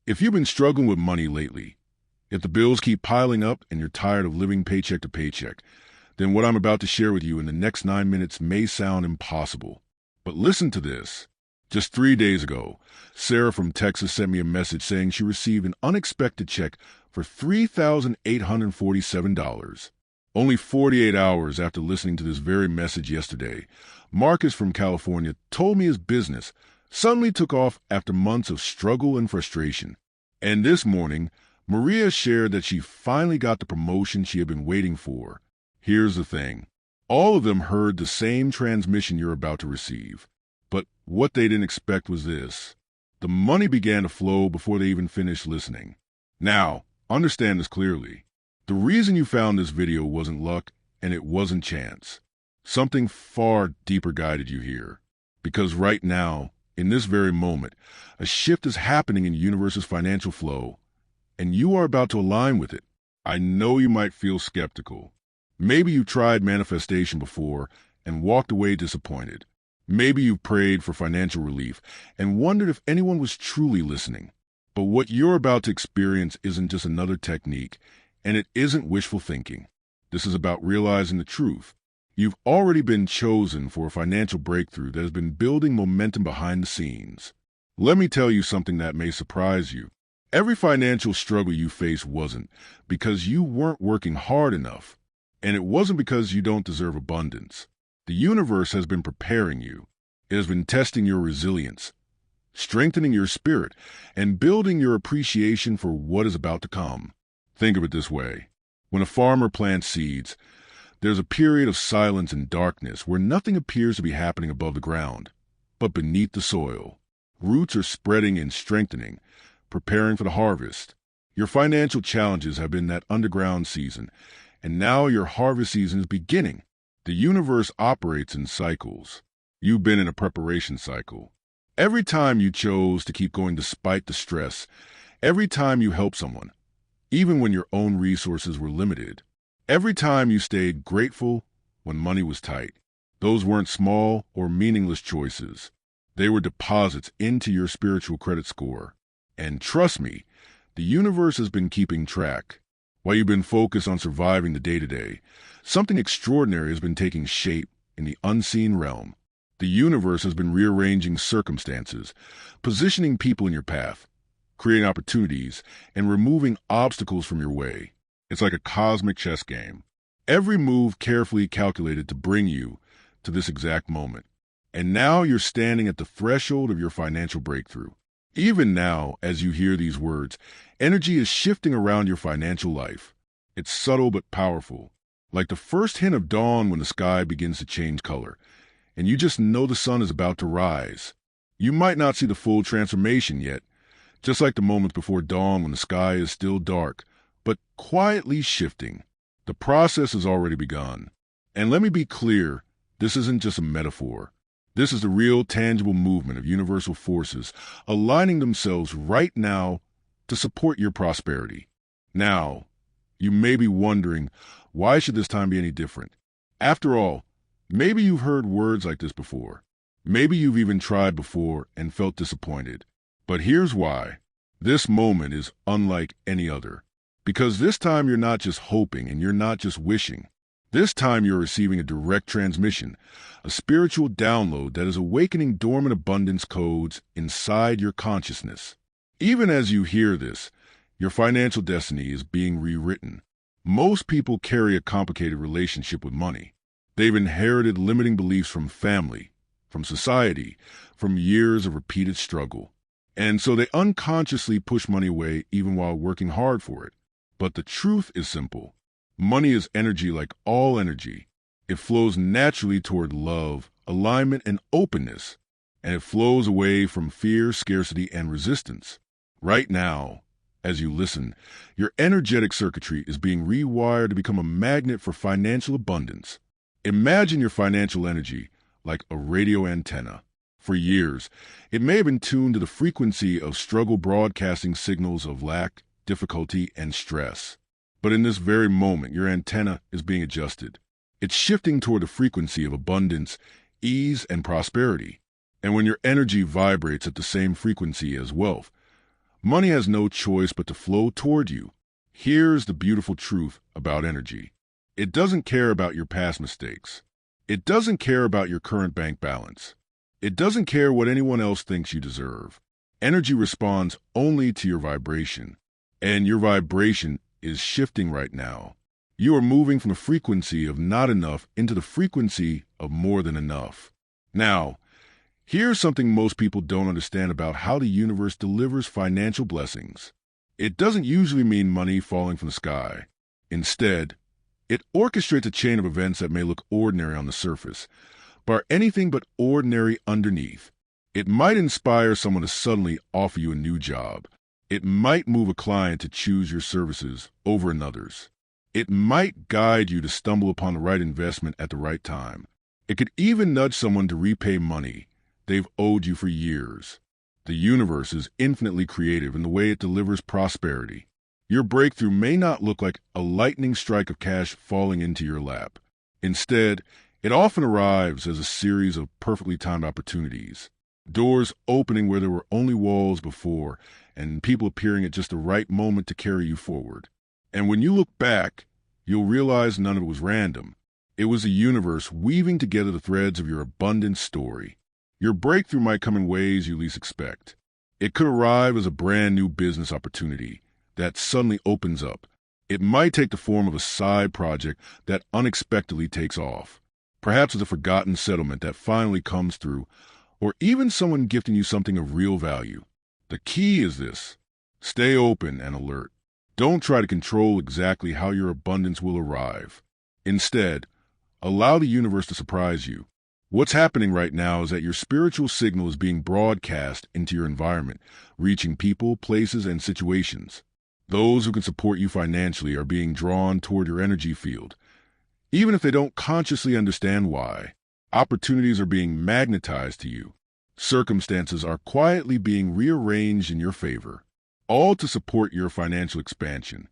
If you've been struggling with money lately, if the bills keep piling up and you're tired of living paycheck to paycheck, then what I'm about to share with you in the next 9 minutes may sound impossible. But listen to this. Just 3 days ago, Sarah from Texas sent me a message saying she received an unexpected check for $3,847. Only 48 hours after listening to this very message yesterday, Marcus from California told me his business suddenly took off after months of struggle and frustration. And this morning, Maria shared that she finally got the promotion she had been waiting for. Here's the thing. All of them heard the same transmission you're about to receive. But what they didn't expect was this. The money began to flow before they even finished listening. Now, understand this clearly. The reason you found this video wasn't luck and it wasn't chance. Something far deeper guided you here. Because right now, in this very moment, a shift is happening in the universe's financial flow, and you are about to align with it. I know you might feel skeptical. Maybe you tried manifestation before and walked away disappointed. Maybe you've prayed for financial relief and wondered if anyone was truly listening. But what you're about to experience isn't just another technique, and it isn't wishful thinking. This is about realizing the truth. You've already been chosen for a financial breakthrough that has been building momentum behind the scenes. Let me tell you something that may surprise you. Every financial struggle you face wasn't because you weren't working hard enough, and it wasn't because you don't deserve abundance. The universe has been preparing you. It has been testing your resilience, strengthening your spirit, and building your appreciation for what is about to come. Think of it this way. When a farmer plants seeds, there's a period of silence and darkness where nothing appears to be happening above the ground, but beneath the soil. Roots are spreading and strengthening, preparing for the harvest. Your financial challenges have been that underground season, and now your harvest season is beginning. The universe operates in cycles. You've been in a preparation cycle. Every time you chose to keep going despite the stress, every time you helped someone, even when your own resources were limited, every time you stayed grateful when money was tight. Those weren't small or meaningless choices. They were deposits into your spiritual credit score. And trust me, the universe has been keeping track. While you've been focused on surviving the day-to-day, something extraordinary has been taking shape in the unseen realm. The universe has been rearranging circumstances, positioning people in your path, creating opportunities, and removing obstacles from your way. It's like a cosmic chess game. Every move carefully calculated to bring you to this exact moment. And now you're standing at the threshold of your financial breakthrough. Even now, as you hear these words, energy is shifting around your financial life. It's subtle but powerful, like the first hint of dawn when the sky begins to change color, and you just know the sun is about to rise. You might not see the full transformation yet, just like the moments before dawn when the sky is still dark, but quietly shifting. The process has already begun. And let me be clear, this isn't just a metaphor. This is the real tangible movement of universal forces aligning themselves right now to support your prosperity. Now, you may be wondering, why should this time be any different? After all, maybe you've heard words like this before. Maybe you've even tried before and felt disappointed. But here's why. This moment is unlike any other. Because this time you're not just hoping and you're not just wishing. This time you're receiving a direct transmission, a spiritual download that is awakening dormant abundance codes inside your consciousness. Even as you hear this, your financial destiny is being rewritten. Most people carry a complicated relationship with money. They've inherited limiting beliefs from family, from society, from years of repeated struggle. And so they unconsciously push money away even while working hard for it. But the truth is simple. Money is energy like all energy. It flows naturally toward love, alignment, and openness, and it flows away from fear, scarcity, and resistance. Right now, as you listen, your energetic circuitry is being rewired to become a magnet for financial abundance. Imagine your financial energy like a radio antenna. For years, it may have been tuned to the frequency of struggle, broadcasting signals of lack, difficulty, and stress. But in this very moment, your antenna is being adjusted. It's shifting toward the frequency of abundance, ease, and prosperity. And when your energy vibrates at the same frequency as wealth, Money has no choice but to flow toward you. Here's the beautiful truth about energy. It doesn't care about your past mistakes. It doesn't care about your current bank balance. It doesn't care what anyone else thinks you deserve. Energy responds only to your vibration. And your vibration is shifting right now. You are moving from the frequency of not enough into the frequency of more than enough. Now, here's something most people don't understand about how the universe delivers financial blessings. It doesn't usually mean money falling from the sky. Instead, it orchestrates a chain of events that may look ordinary on the surface, but are anything but ordinary underneath. It might inspire someone to suddenly offer you a new job. It might move a client to choose your services over another's. It might guide you to stumble upon the right investment at the right time. It could even nudge someone to repay money they've owed you for years. The universe is infinitely creative in the way it delivers prosperity. Your breakthrough may not look like a lightning strike of cash falling into your lap. Instead, it often arrives as a series of perfectly timed opportunities. Doors opening where there were only walls before, and people appearing at just the right moment to carry you forward. And when you look back, you'll realize none of it was random. It was the universe weaving together the threads of your abundant story. Your breakthrough might come in ways you least expect. It could arrive as a brand new business opportunity that suddenly opens up. It might take the form of a side project that unexpectedly takes off. Perhaps it's a forgotten settlement that finally comes through, or even someone gifting you something of real value. The key is this: stay open and alert. Don't try to control exactly how your abundance will arrive. Instead, allow the universe to surprise you. What's happening right now is that your spiritual signal is being broadcast into your environment, reaching people, places, and situations. Those who can support you financially are being drawn toward your energy field, even if they don't consciously understand why. Opportunities are being magnetized to you. Circumstances are quietly being rearranged in your favor, all to support your financial expansion.